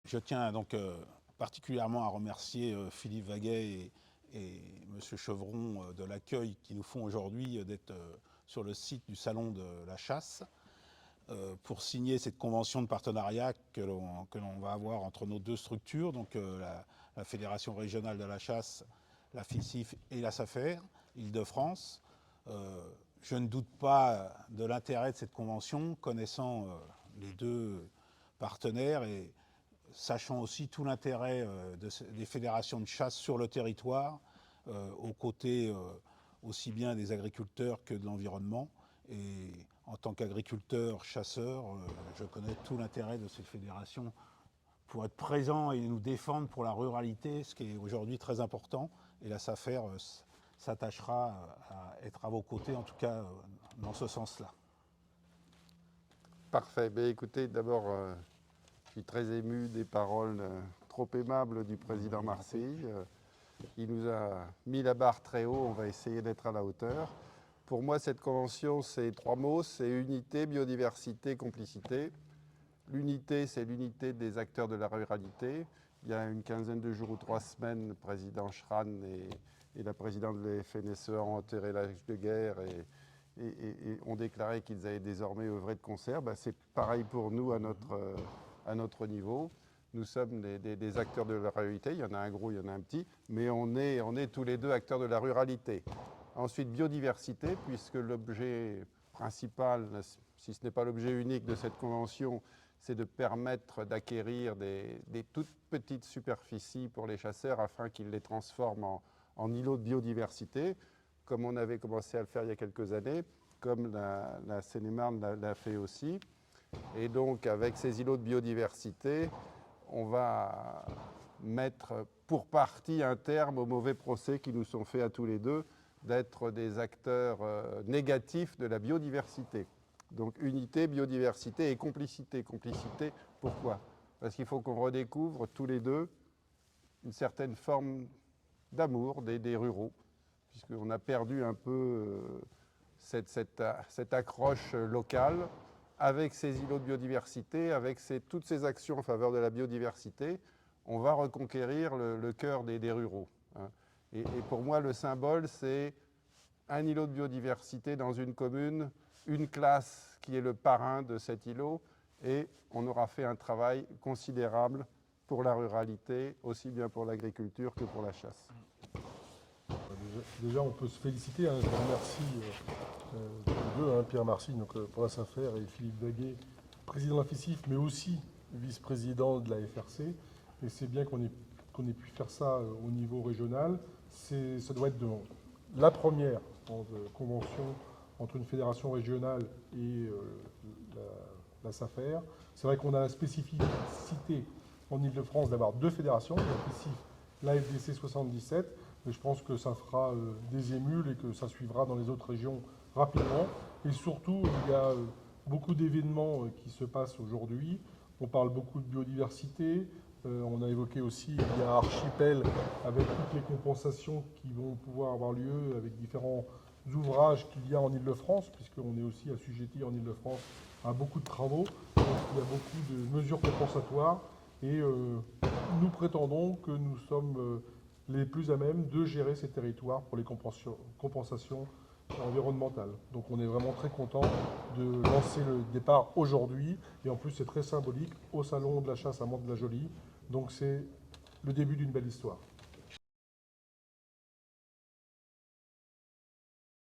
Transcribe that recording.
Je tiens donc particulièrement à remercier Philippe Vaguet et M. Chevron de l'accueil qu'ils nous font aujourd'hui d'être sur le site du Salon de la Chasse pour signer cette convention de partenariat que l'on va avoir entre nos deux structures, donc la Fédération régionale de la chasse, la FICIF et la SAFER, Île-de-France. Je ne doute pas de l'intérêt de cette convention, connaissant les deux partenaires et sachant aussi tout l'intérêt des fédérations de chasse sur le territoire, aux côtés aussi bien des agriculteurs que de l'environnement. Et en tant qu'agriculteur, chasseur, je connais tout l'intérêt de ces fédérations pour être présents et nous défendre pour la ruralité, ce qui est aujourd'hui très important. Et la SAFER s'attachera à être à vos côtés, en tout cas dans ce sens-là. Parfait. Bien, écoutez, d'abord, je suis très ému des paroles trop aimables du président Marseille. Il nous a mis la barre très haut, on va essayer d'être à la hauteur. Pour moi, cette convention, c'est 3 mots, c'est unité, biodiversité, complicité. L'unité, c'est l'unité des acteurs de la ruralité. Il y a une quinzaine de jours ou 3 semaines, le président Schran et la présidente de la FNSEA ont enterré l'âge de guerre et ont déclaré qu'ils allaient désormais œuvrer de concert. C'est pareil pour nous à notre niveau. Nous sommes des acteurs de la ruralité, il y en a un gros, il y en a un petit, mais on est tous les deux acteurs de la ruralité. Ensuite, biodiversité, puisque l'objet principal, si ce n'est pas l'objet unique de cette convention, c'est de permettre d'acquérir des toutes petites superficies pour les chasseurs afin qu'ils les transforment en îlots de biodiversité, comme on avait commencé à le faire il y a quelques années, comme la Seine-et-Marne l'a fait aussi. Et donc, avec ces îlots de biodiversité, on va mettre pour partie un terme aux mauvais procès qui nous sont faits à tous les deux d'être des acteurs négatifs de la biodiversité. Donc unité, biodiversité et complicité. Complicité, pourquoi? Parce qu'il faut qu'on redécouvre tous les deux une certaine forme d'amour des ruraux, puisqu'on a perdu un peu cette accroche locale. Avec ces îlots de biodiversité, avec toutes ces actions en faveur de la biodiversité, on va reconquérir le cœur des ruraux. Hein. Et pour moi, le symbole, c'est un îlot de biodiversité dans une commune, une classe qui est le parrain de cet îlot, et on aura fait un travail considérable pour la ruralité, aussi bien pour l'agriculture que pour la chasse. Déjà, on peut se féliciter. Je remercie tous les deux, Pierre Marcy pour la SAFER et Philippe Vaguet, président de la FICIF, mais aussi vice-président de la FRC. Et c'est bien qu'on ait pu faire ça au niveau régional. Ça doit être la première convention entre une fédération régionale et la SAFER. C'est vrai qu'on a la spécificité en Ile-de-France d'avoir 2 fédérations, la FICIF, la FDC 77. Mais je pense que ça fera des émules et que ça suivra dans les autres régions rapidement. Et surtout, il y a beaucoup d'événements qui se passent aujourd'hui. On parle beaucoup de biodiversité. On a évoqué aussi, il y a Archipel avec toutes les compensations qui vont pouvoir avoir lieu avec différents ouvrages qu'il y a en Ile-de-France, puisqu'on est aussi assujetti en Ile-de-France à beaucoup de travaux. Donc il y a beaucoup de mesures compensatoires. Et nous prétendons que nous sommes les plus à même de gérer ces territoires pour les compensations environnementales. Donc on est vraiment très content de lancer le départ aujourd'hui. Et en plus, c'est très symbolique au Salon de la Chasse à Mantes-la-Jolie. Donc c'est le début d'une belle histoire.